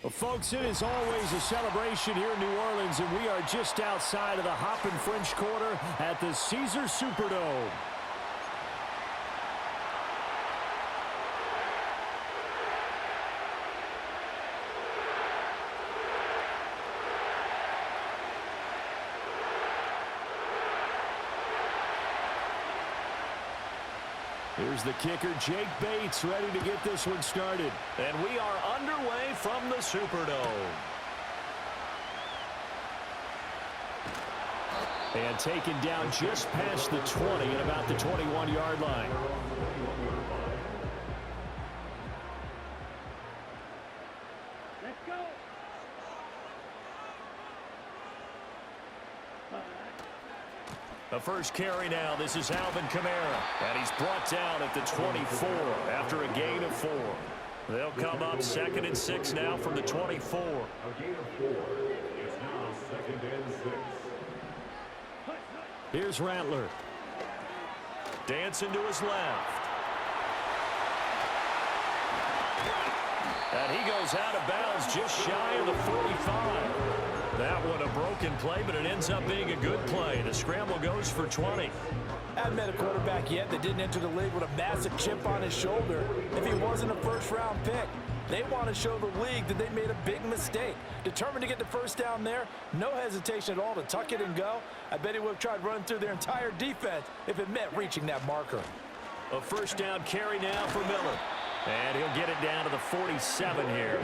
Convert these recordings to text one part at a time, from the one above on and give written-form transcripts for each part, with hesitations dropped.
Well, folks, it is always a celebration here in New Orleans, and we are just outside of the Hoppin' French Quarter at the Caesars Superdome. Here's the kicker, Jake Bates, ready to get this one started. And we are underway from the Superdome. And taken down just past the 20 at about the 21-yard line. Let's go. The first carry now. This is Alvin Kamara. And he's brought down at the 24 after a gain of 4. They'll come up 2nd and 6 now from the 24. A gain of 4. It's now 2nd and 6. Here's Rattler. Dancing to his left. And he goes out of bounds just shy of the 45. That one a broken play, but it ends up being a good play. The scramble goes for 20. I haven't met a quarterback yet that didn't enter the league with a massive chip on his shoulder if he wasn't a first-round pick. They want to show the league that they made a big mistake. Determined to get the first down there, no hesitation at all to tuck it and go. I bet he would have tried running through their entire defense if it meant reaching that marker. A first down carry now for Miller. And he'll get it down to the 47 here.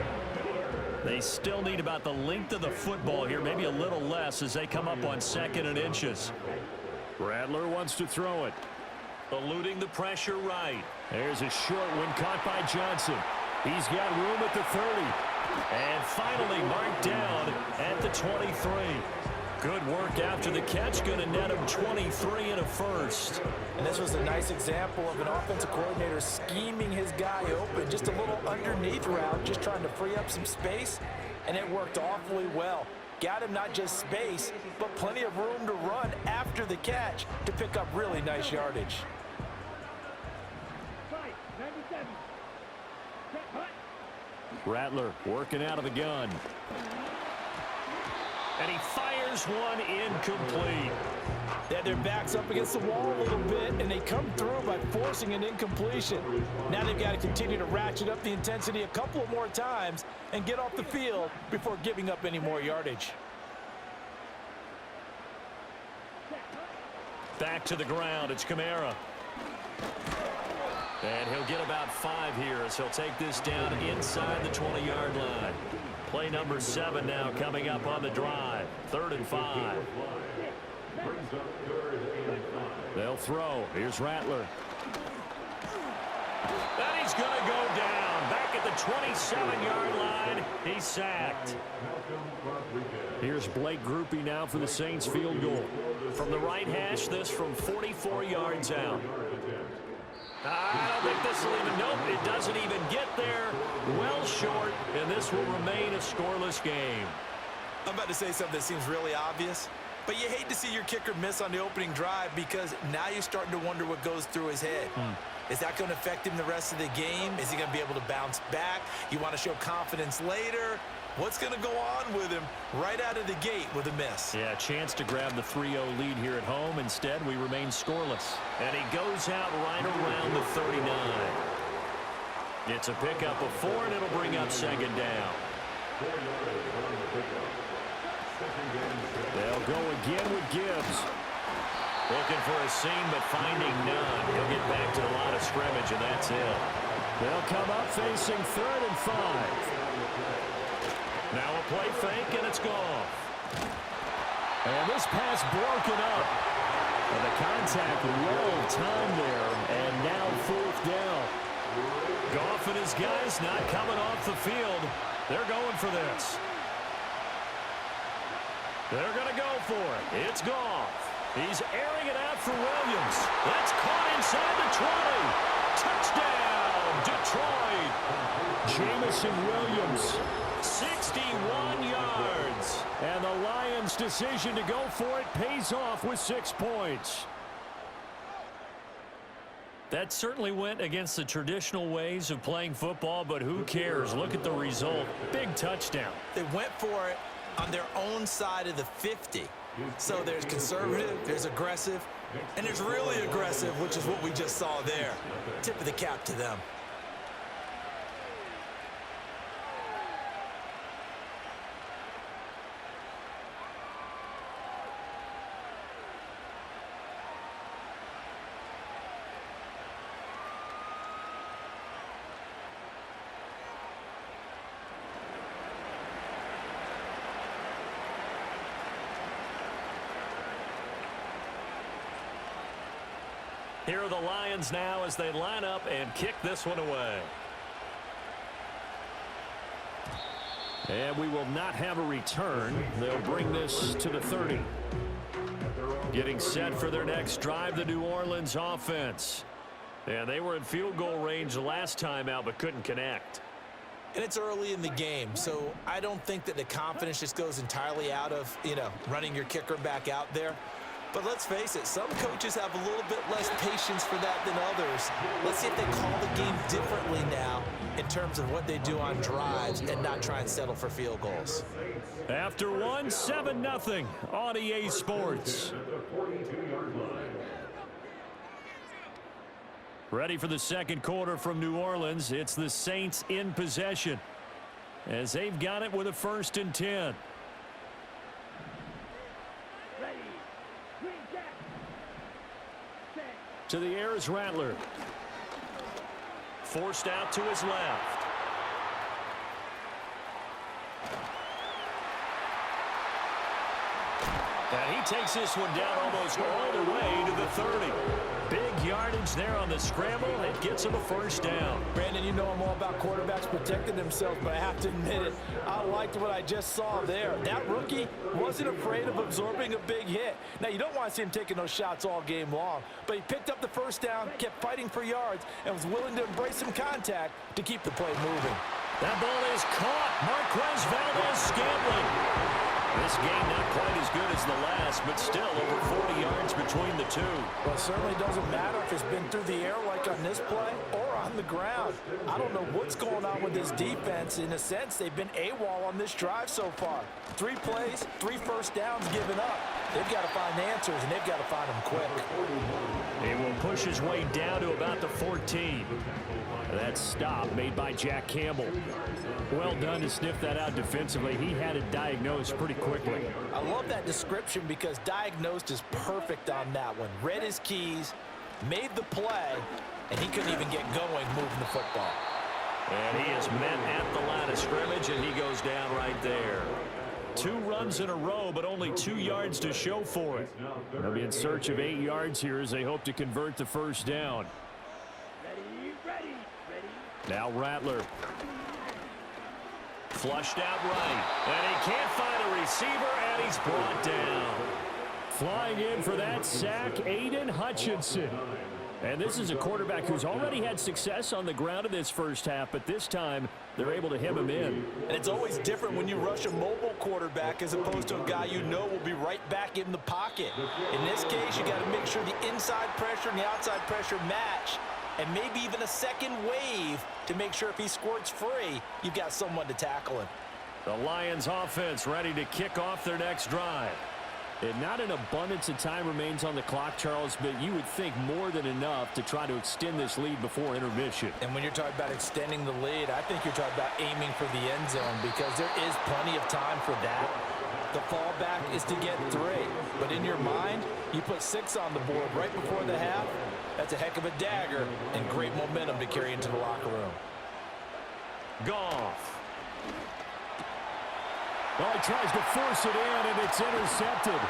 They still need about the length of the football here, maybe a little less as they come up on 2nd and inches. Rattler wants to throw it. Eluding the pressure right. There's a short one caught by Johnson. He's got room at the 30. And finally marked down at the 23. Good work after the catch. Going to net him 23 and a first. And this was a nice example of an offensive coordinator scheming his guy open. Just a little underneath route, just trying to free up some space. And it worked awfully well. Got him not just space, but plenty of room to run after the catch to pick up really nice yardage. Rattler working out of the gun. And he fires one incomplete. They had their backs up against the wall a little bit, and they come through by forcing an incompletion. Now they've got to continue to ratchet up the intensity a couple of more times and get off the field before giving up any more yardage. Back to the ground. It's Kamara. And he'll get about 5 here as he'll take this down inside the 20-yard line. Play number 7 now coming up on the drive. 3rd and 5. They'll throw. Here's Rattler. And he's going to go down. Back at the 27-yard line. He's sacked. Here's Blake Groupie now for the Saints field goal. From the right hash, this from 44 yards out. I don't think this will even, nope, it doesn't even get there. Well short, and this will remain a scoreless game. I'm about to say something that seems really obvious, but you hate to see your kicker miss on the opening drive because now you're starting to wonder what goes through his head. Is that going to affect him the rest of the game? Is he going to be able to bounce back? You want to show confidence later? What's going to go on with him right out of the gate with a miss? Yeah, a chance to grab the 3-0 lead here at home. Instead, we remain scoreless. And he goes out right around the 39. It's a pickup of 4, and it'll bring up 2nd down. They'll go again with Gibbs. Looking for a seam, but finding none. He'll get back to the line of scrimmage, and that's it. They'll come up facing 3rd and 5. Now a play fake, and it's gone. And this pass broken up. And the contact well timed there, and now 4th down. Goff and his guys not coming off the field. They're going for this. They're going to go for it. It's Goff. He's airing it out for Williams. That's caught inside the 20. Touchdown, Detroit. Jamison Williams. 61 yards. And the Lions' decision to go for it pays off with 6 points. That certainly went against the traditional ways of playing football, but who cares? Look at the result. Big touchdown. They went for it on their own side of the 50. So there's conservative, there's aggressive, and there's really aggressive, which is what we just saw there. Tip of the cap to them. Here are the Lions now as they line up and kick this one away. And we will not have a return. They'll bring this to the 30. Getting set for their next drive, the New Orleans offense. And they were in field goal range last time out but couldn't connect. And it's early in the game, so I don't think that the confidence just goes entirely out of, running your kicker back out there. But let's face it, some coaches have a little bit less patience for that than others. Let's see if they call the game differently now in terms of what they do on drives and not try and settle for field goals. After one, 7-0 on EA Sports. Ready for the second quarter from New Orleans. It's the Saints in possession as they've got it with a 1st and 10. To the air is Rattler. Forced out to his left. And he takes this one down almost all the way to the 30. Big yardage there on the scramble. It gets him a 1st down. Brandon, you know I'm all about quarterbacks protecting themselves, but I have to admit it. I liked what I just saw there. That rookie wasn't afraid of absorbing a big hit. Now, you don't want to see him taking those shots all game long, but he picked up the 1st down, kept fighting for yards, and was willing to embrace some contact to keep the play moving. That ball is caught. Marquez Valdes-Scantling. This game not quite as good as the last, but still over 40 yards between the two. Well, it certainly doesn't matter if it's been through the air like on this play or on the ground. I don't know what's going on with this defense. In a sense, they've been AWOL on this drive so far. 3 plays, 3 1st downs given up. They've got to find answers, and they've got to find them quick. He will push his way down to about the 14. That stop made by Jack Campbell. Well done to sniff that out defensively. He had it diagnosed pretty quickly. I love that description because diagnosed is perfect on that one. Read his keys, made the play, and he couldn't even get going moving the football. And he is met at the line of scrimmage, and he goes down right there. 2 runs in a row, but only 2 yards to show for it. They'll be in search of 8 yards here as they hope to convert the 1st down. Now Rattler. Flushed out right. And he can't find a receiver, and he's brought down. Flying in for that sack, Aiden Hutchinson. And this is a quarterback who's already had success on the ground in this 1st half, but this time they're able to hem him in. And it's always different when you rush a mobile quarterback as opposed to a guy you know will be right back in the pocket. In this case, you got to make sure the inside pressure and the outside pressure match, and maybe even a second wave to make sure if he squirts free, you've got someone to tackle him. The Lions offense ready to kick off their next drive. And not an abundance of time remains on the clock, Charles, but you would think more than enough to try to extend this lead before intermission. And when you're talking about extending the lead, I think you're talking about aiming for the end zone because there is plenty of time for that. The fallback is to get 3. But in your mind, you put 6 on the board right before the half. That's a heck of a dagger and great momentum to carry into the locker room. Goff. Well, he tries to force it in, and it's intercepted.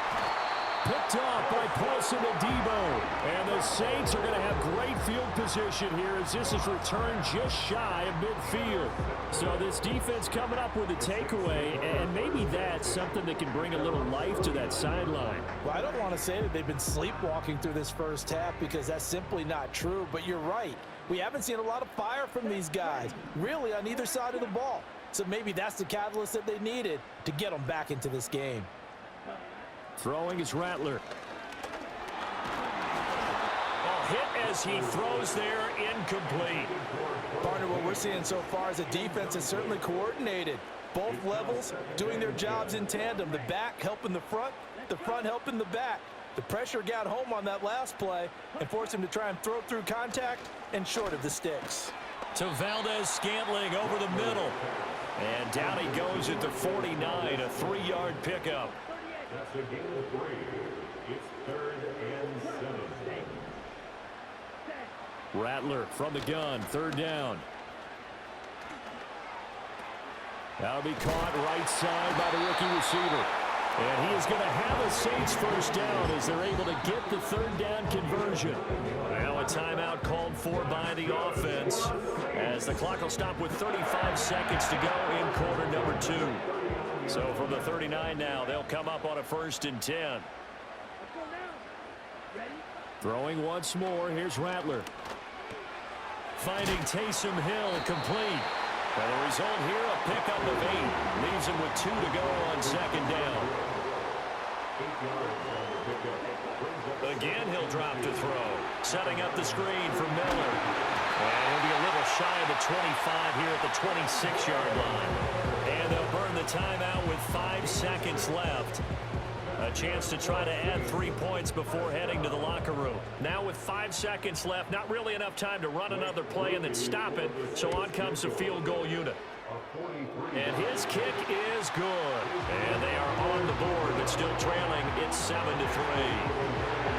Picked off by Paulson Adebo. And the Saints are going to have great field position here as this is returned just shy of midfield. So this defense coming up with a takeaway, and maybe that's something that can bring a little life to that sideline. Well, I don't want to say that they've been sleepwalking through this 1st half because that's simply not true, but you're right. We haven't seen a lot of fire from these guys, really on either side of the ball. So maybe that's the catalyst that they needed to get them back into this game. Throwing is Rattler. Oh, hit as he throws there, incomplete. Partner, what we're seeing so far is a defense that's certainly coordinated. Both levels doing their jobs in tandem. The back helping the front helping the back. The pressure got home on that last play and forced him to try and throw through contact and short of the sticks. To Valdez-Scantling over the middle. And down he goes at the 49, a 3-yard pickup. That's a gain of 3. It's 3rd and 7. Rattler from the gun, 3rd down. That'll be caught right side by the rookie receiver. And he is going to have a Saints first down as they're able to get the 3rd down conversion. Now a timeout called for by the offense as the clock will stop with 35 seconds to go in quarter number 2. So from the 39 now, they'll come up on a 1st and 10. Throwing once more, here's Rattler. Finding Taysom Hill complete. And the result here, a pickup of 8. Leaves him with 2 to go on 2nd down. Again, he'll drop to throw. Setting up the screen for Miller. And he'll be a little shy of the 25 here at the 26-yard line. And they'll burn the timeout with 5 seconds left. A chance to try to add 3 points before heading to the locker room. Now with 5 seconds left, not really enough time to run another play and then stop it. So on comes the field goal unit. And his kick is good. And they are on the board, but still trailing. It's 7-3.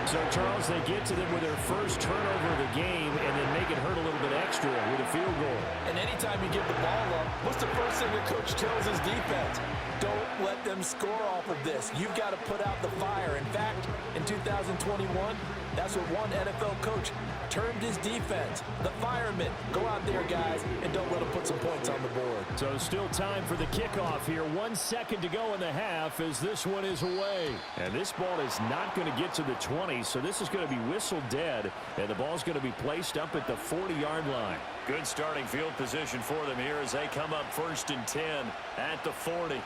So, Charles, they get to them with their first turnover of the game and then make it hurt a little bit extra with a field goal. And anytime you give the ball up, what's the first thing the coach tells his defense? Don't let them score off of this. You've got to put out the fire. In fact, in 2021, that's what one NFL coach termed his defense. The firemen. Go out there, guys, and don't let them put some points on the board. So still time for the kickoff here. 1 second to go in the half as this one is away. And this ball is not going to get to the 20, so this is going to be whistled dead. And the ball's going to be placed up at the 40-yard line. Good starting field position for them here as they come up 1st and 10 at the 40.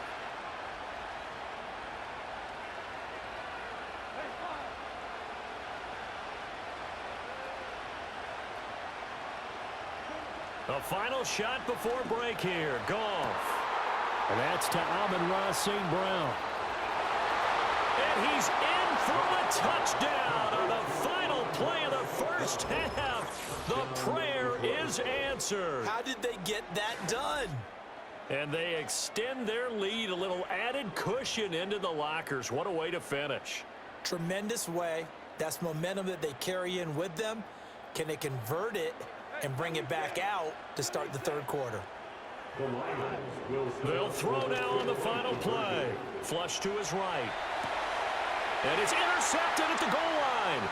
The final shot before break here. Goff. And that's to Amon-Ra St. Brown. And he's in for the touchdown on the final play of the first half. The prayer is answered. How did they get that done? And they extend their lead, a little added cushion into the lockers. What a way to finish. Tremendous way. That's momentum that they carry in with them. Can they convert it and bring it back out to start the 3rd quarter? They'll throw now on the final play. Flush to his right. And it's intercepted at the goal line.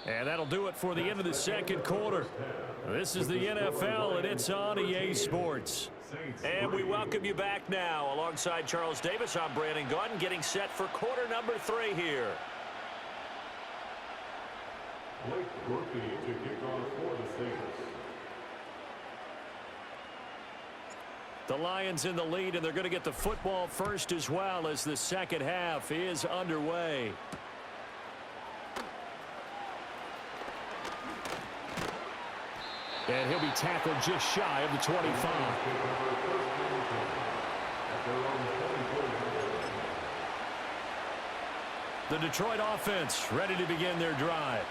And that'll do it for the end of the 2nd quarter. This is the NFL, and it's on EA Sports. And we welcome you back now. Alongside Charles Davis, I'm Brandon Gaudin, getting set for quarter number 3 here. Blake Murphy to kick off for the Saints. The Lions in the lead, and they're going to get the football first as well as the 2nd half is underway. And he'll be tackled just shy of the 25. The Detroit offense ready to begin their drive.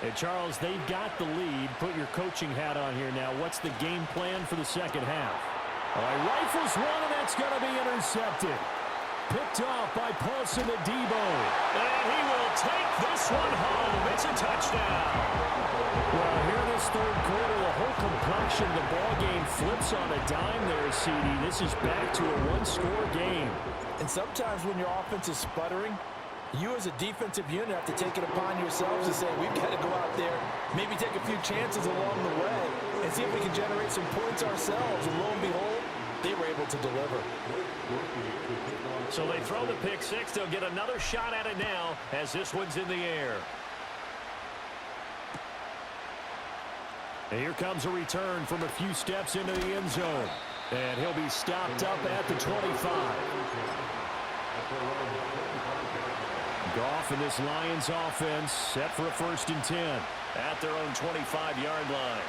And Charles, they've got the lead. Put your coaching hat on here now. What's the game plan for the 2nd half? All right, rifles one, and that's going to be intercepted. Picked off by Paulson Adebo. And he will take this one home. It's a touchdown. Well, here in this 3rd quarter, the whole complexion of the ball game flips on a dime there, CD. This is back to a 1-score game. And sometimes when your offense is sputtering, you as a defensive unit have to take it upon yourselves to say, we've got to go out there, maybe take a few chances along the way, and see if we can generate some points ourselves. And lo and behold, they were able to deliver. So they throw the pick 6. They'll get another shot at it now as this one's in the air. And here comes a return from a few steps into the end zone. And he'll be stopped up at the 25. Goff and this Lions offense set for a 1st and 10 at their own 25-yard line.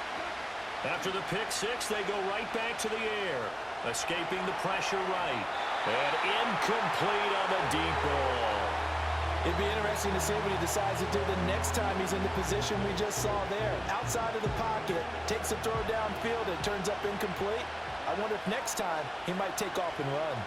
After the pick six, they go right back to the air, escaping the pressure right. And incomplete on the deep ball. It'd be interesting to see what he decides to do the next time he's in the position we just saw there. Outside of the pocket, takes a throw downfield, it turns up incomplete. I wonder if next time he might take off and run.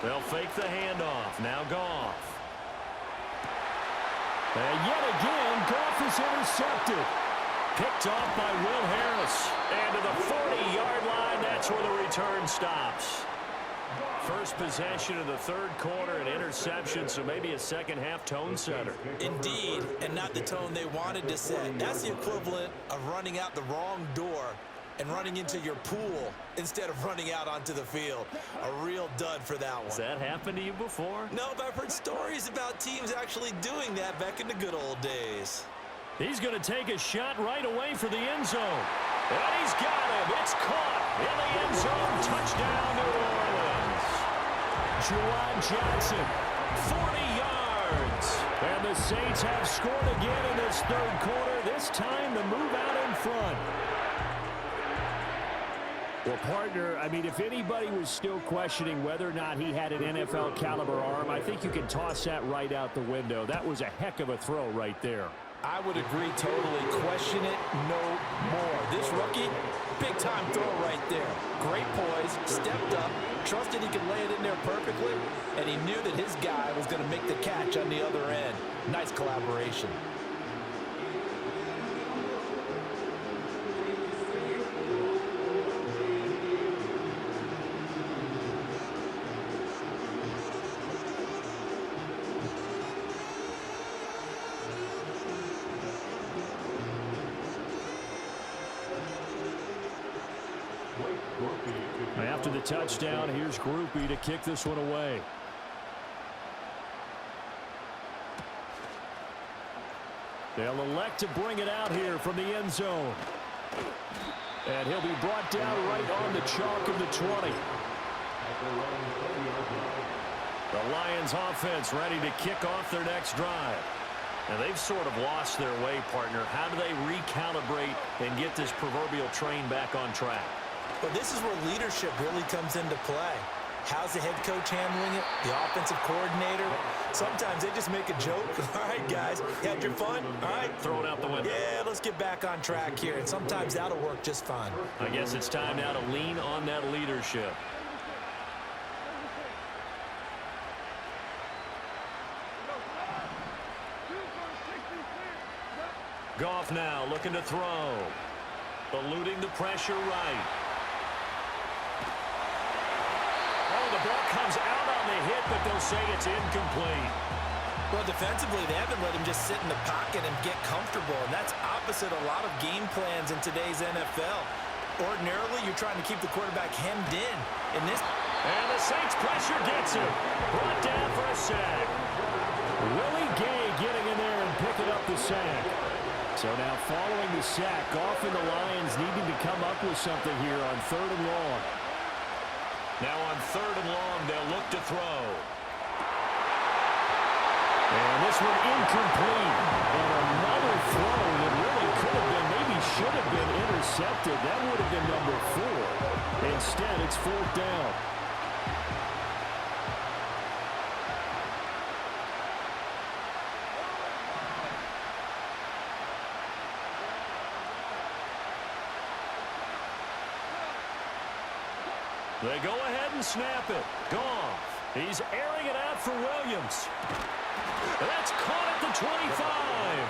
They'll fake the handoff. Now Goff. And yet again, Goff is intercepted. Picked off by Will Harris. And to the 40-yard line, that's where the return stops. First possession of the 3rd quarter, an interception, so maybe a second-half tone setter. Indeed, and not the tone they wanted to set. That's the equivalent of running out the wrong door and running into your pool instead of running out onto the field. A real dud for that one. Has that happened to you before? No, but I've heard stories about teams actually doing that back in the good old days. He's going to take a shot right away for the end zone. And he's got him. It's caught in the end zone. Touchdown, New Orleans. Juwan Johnson, 40 yards. And the Saints have scored again in this 3rd quarter. This time to move out in front. Well, partner, I mean, if anybody was still questioning whether or not he had an NFL caliber arm, I think you can toss that right out the window. That was a heck of a throw right there. I would agree totally. Question it no more. This rookie, big-time throw right there. Great poise, stepped up, trusted he could lay it in there perfectly, and he knew that his guy was going to make the catch on the other end. Nice collaboration. After the touchdown, here's Groupie to kick this one away. They'll elect to bring it out here from the end zone. And he'll be brought down right on the chalk of the 20. The Lions offense ready to kick off their next drive. Now they've sort of lost their way, partner. How do they recalibrate and get this proverbial train back on track? But this is where leadership really comes into play. How's the head coach handling it? The offensive coordinator? Sometimes they just make a joke. All right, guys, you had your fun? All right. Throw it out the window. Yeah, let's get back on track here. And sometimes that'll work just fine. I guess it's time now to lean on that leadership. Goff now looking to throw. Eluding the pressure right. The ball comes out on the hit, but they'll say it's incomplete. Well, defensively, they haven't let him just sit in the pocket and get comfortable, and that's opposite a lot of game plans in today's NFL. Ordinarily, you're trying to keep the quarterback hemmed in. And the Saints pressure gets him. Brought down for a sack. Willie Gay getting in there and picking up the sack. So now following the sack, Goff and the Lions needing to come up with something here on 3rd and long. Now on 3rd and long, they'll look to throw. And this one incomplete. And another throw that really could have been, maybe should have been intercepted. That would have been number 4. Instead, it's 4th down. They go ahead and snap it. Goff. He's airing it out for Williams. That's caught at the 25.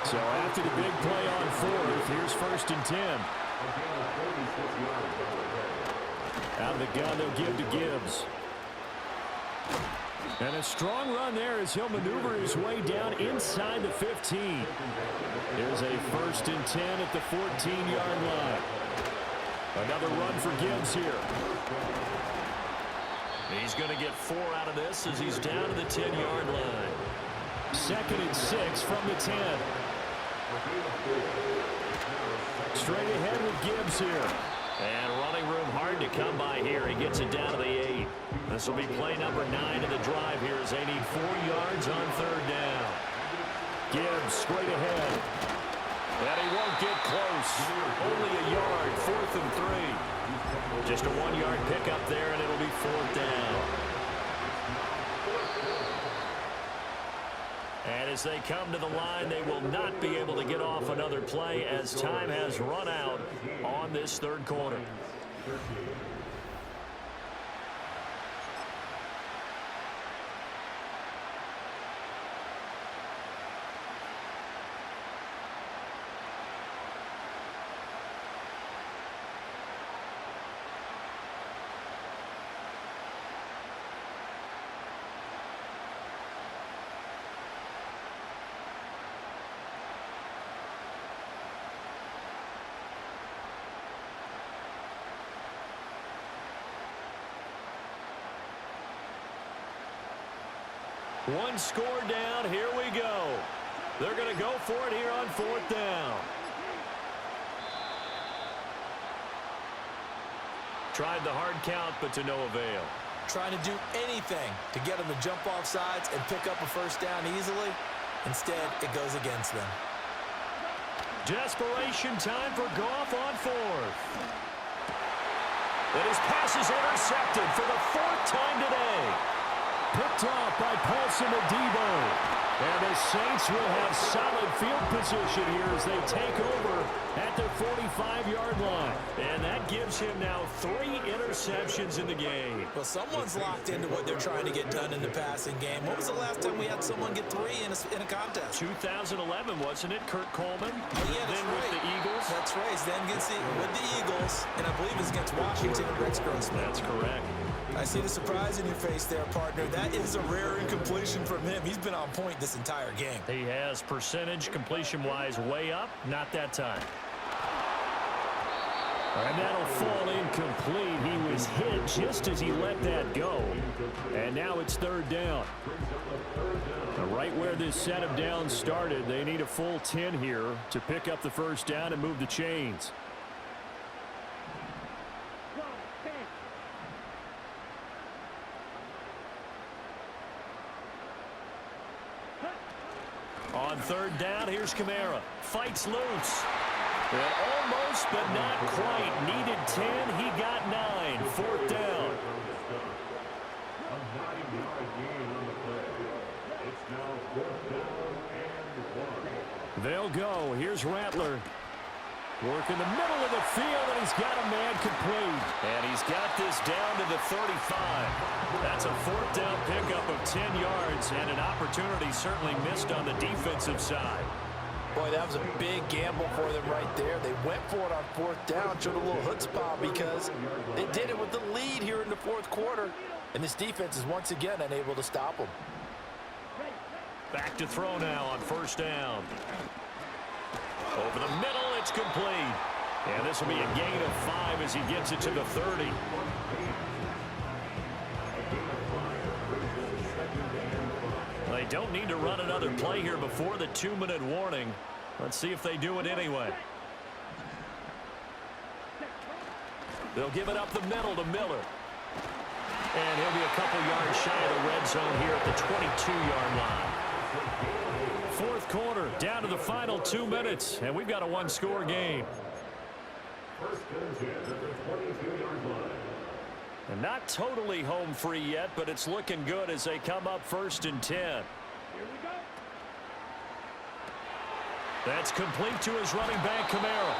So after the big play on 4th, here's 1st and 10. Out of the gun, they'll give to Gibbs. And a strong run there as he'll maneuver his way down inside the 15. There's a 1st and 10 at the 14-yard line. Another run for Gibbs here. He's going to get 4 out of this as he's down to the 10-yard line. 2nd and 6 from the 10. Straight ahead with Gibbs here. And running room hard to come by here. He gets it down to the 8. This will be play number 9 of the drive here as they need 4 yards on 3rd down. Gibbs straight ahead. And he won't get close. Only a yard, 4th and 3. Just a 1-yard pickup there, and it'll be 4th down. And as they come to the line, they will not be able to get off another play as time has run out on this 3rd quarter. One score down. Here we go. They're going to go for it here on 4th down. Tried the hard count, but to no avail. Trying to do anything to get them to jump off sides and pick up a 1st down easily. Instead, it goes against them. Desperation time for Goff on 4th. And his pass is intercepted for the 4th time today. Picked off by Paulson Adebo. And the Saints will have solid field position here as they take over at their 45-yard line. And that gives him now 3 interceptions in the game. Well, someone's locked into what they're trying to get done in the passing game. When was the last time we had someone get 3 in a contest? 2011, wasn't it? Kurt Coleman. Oh, yeah, that's then right. with the Eagles. That's right. Then with the Eagles, and I believe it's against Washington and Rex Grossman. That's correct. I see the surprise in your face there, partner. That is a rare incompletion from him. He's been on point this entire game. He has percentage completion-wise way up. Not that time. And that'll fall incomplete. He was hit just as he let that go. And now it's 3rd down. Right where this set of downs started, they need a full 10 here to pick up the 1st down and move the chains. On 3rd down, here's Kamara. Fights loose. And almost, but not quite. Needed 10. He got 9. 4th down. A 9-yard gain on the play. It's now 4th down and 1. They'll go. Here's Rattler. Work in the middle of the field, and he's got a man complete. And he's got this down to the 35. That's a 4th down pickup of 10 yards, and an opportunity certainly missed on the defensive side. Boy, that was a big gamble for them right there. They went for it on 4th down, showed a little chutzpah because they did it with the lead here in the 4th quarter. And this defense is once again unable to stop them. Back to throw now on 1st down. Over the middle, it's complete. And this will be a gain of 5 as he gets it to the 30. They don't need to run another play here before the 2-minute warning. Let's see if they do it anyway. They'll give it up the middle to Miller. And he'll be a couple yards shy of the red zone here at the 22-yard line. 4th quarter, down to the final 2 minutes, and we've got a 1-score game. 1st and 10 at the 22-yard line. And not totally home free yet, but it's looking good as they come up 1st and 10. Here we go. That's complete to his running back, Kamara.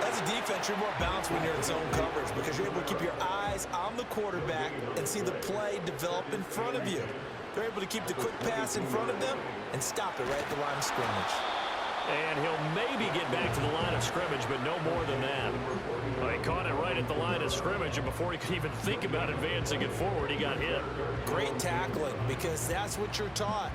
As a defense, you're more balanced when you're in zone coverage because you're able to keep your eyes on the quarterback and see the play develop in front of you. They're able to keep the quick pass in front of them and stop it right at the line of scrimmage. And he'll maybe get back to the line of scrimmage, but no more than that. Well, he caught it right at the line of scrimmage, and before he could even think about advancing it forward, he got hit. Great tackling because that's what you're taught.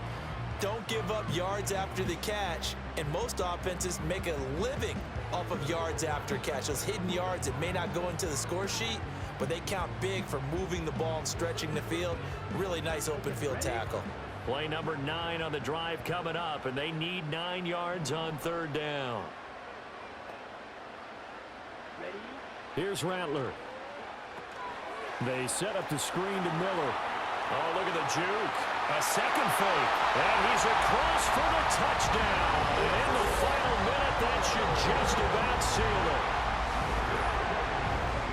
Don't give up yards after the catch, and most offenses make a living off of yards after catch. Those hidden yards that may not go into the score sheet, but they count big for moving the ball and stretching the field. Really nice open field tackle. Play number 9 on the drive coming up, and they need 9 yards on third down. Here's Rattler. They set up the screen to Miller. Oh, look at the juke. A second fake. And he's across for the touchdown. And in the final minute, that should just about seal it.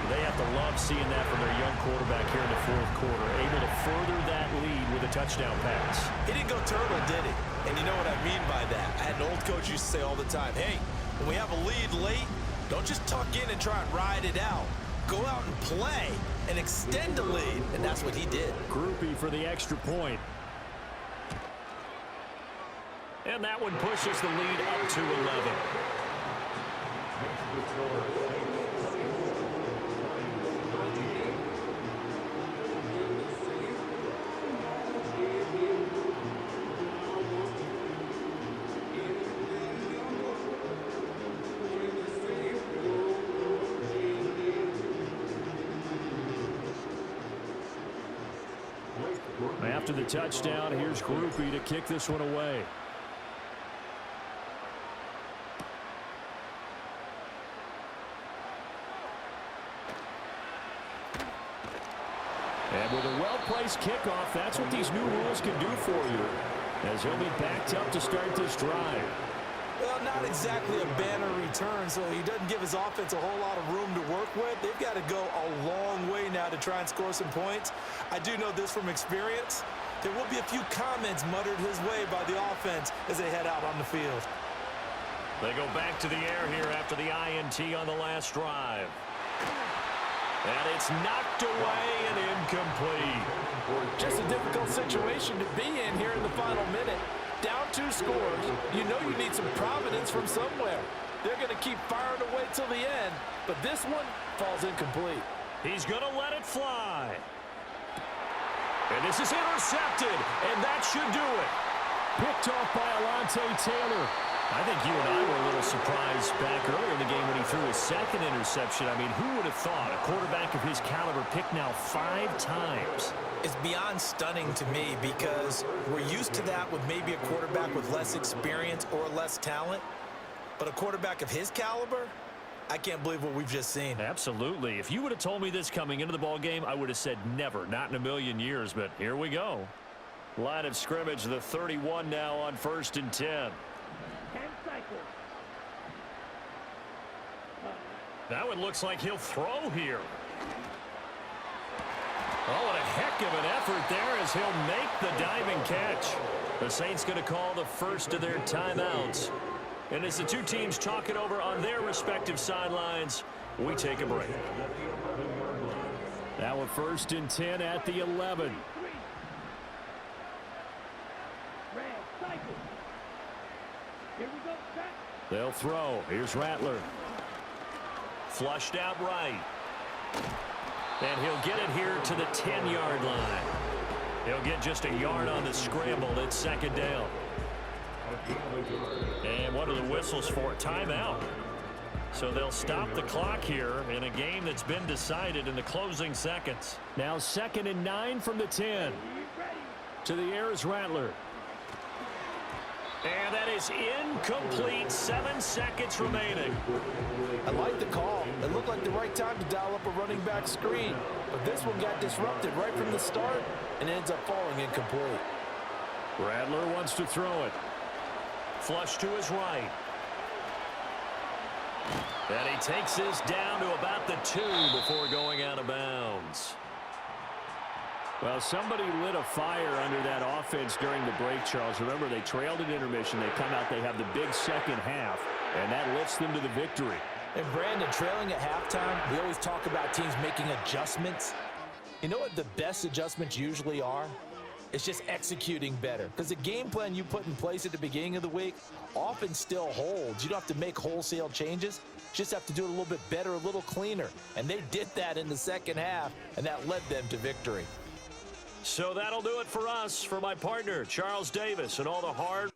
They have to love seeing that from their young quarterback here in the fourth quarter, able to further that lead with a touchdown pass. He didn't go turtle, did he? And you know what I mean by that. I had an old coach used to say all the time, hey, when we have a lead late, don't just tuck in and try and ride it out. Go out and play and extend the lead, and that's what he did. Groupie for the extra point. And that one pushes the lead up to 11. After the touchdown, here's Groupie to kick this one away. And with a well-placed kickoff, that's what these new rules can do for you, as he'll be backed up to start this drive. Well, not exactly a banner return, so he doesn't give his offense a whole lot of room to work with. They've got to go a long way now to try and score some points. I do know this from experience. There will be a few comments muttered his way by the offense as they head out on the field. They go back to the air here after the INT on the last drive. And it's knocked away and incomplete. Just a difficult situation to be in here in the final minute. Down 2 scores. You know you need some providence from somewhere. They're going to keep firing away till the end, but this one falls incomplete. He's going to let it fly. And this is intercepted, and that should do it. Picked off by Alontae Taylor. I think you and I were a little surprised back earlier in the game when he threw his second interception. I mean, who would have thought a quarterback of his caliber picked now 5 times? It's beyond stunning to me because we're used to that with maybe a quarterback with less experience or less talent. But a quarterback of his caliber, I can't believe what we've just seen. Absolutely. If you would have told me this coming into the ball game, I would have said never, not in a million years. But here we go. Line of scrimmage, the 31 now on 1st and 10. 10 cycles. That one looks like he'll throw here. Oh, what a heck of an effort there as he'll make the diving catch. The Saints going to call the first of their timeouts. And as the two teams talk it over on their respective sidelines, we take a break. Now a 1st and 10 at the 11. Red cycle. Here we go. Set. They'll throw. Here's Rattler. Flushed out right. And he'll get it here to the 10-yard line. He'll get just a yard on the scramble. It's 2nd down. And what are the whistles for? Timeout. So they'll stop the clock here in a game that's been decided in the closing seconds. Now 2nd and 9 from the 10. To the air is Rattler. And that is incomplete. 7 seconds remaining. I like the call. It looked like the right time to dial up a running back screen. But this one got disrupted right from the start and ends up falling incomplete. Rattler wants to throw it. Flush to his right. And he takes this down to about the 2 before going out of bounds. Well, somebody lit a fire under that offense during the break, Charles. Remember, they trailed at intermission. They come out, they have the big second half, and that lifts them to the victory. And Brandon, trailing at halftime, we always talk about teams making adjustments. You know what the best adjustments usually are? It's just executing better. Because the game plan you put in place at the beginning of the week often still holds. You don't have to make wholesale changes. You just have to do it a little bit better, a little cleaner. And they did that in the second half, and that led them to victory. So that'll do it for us. For my partner, Charles Davis, and all the hard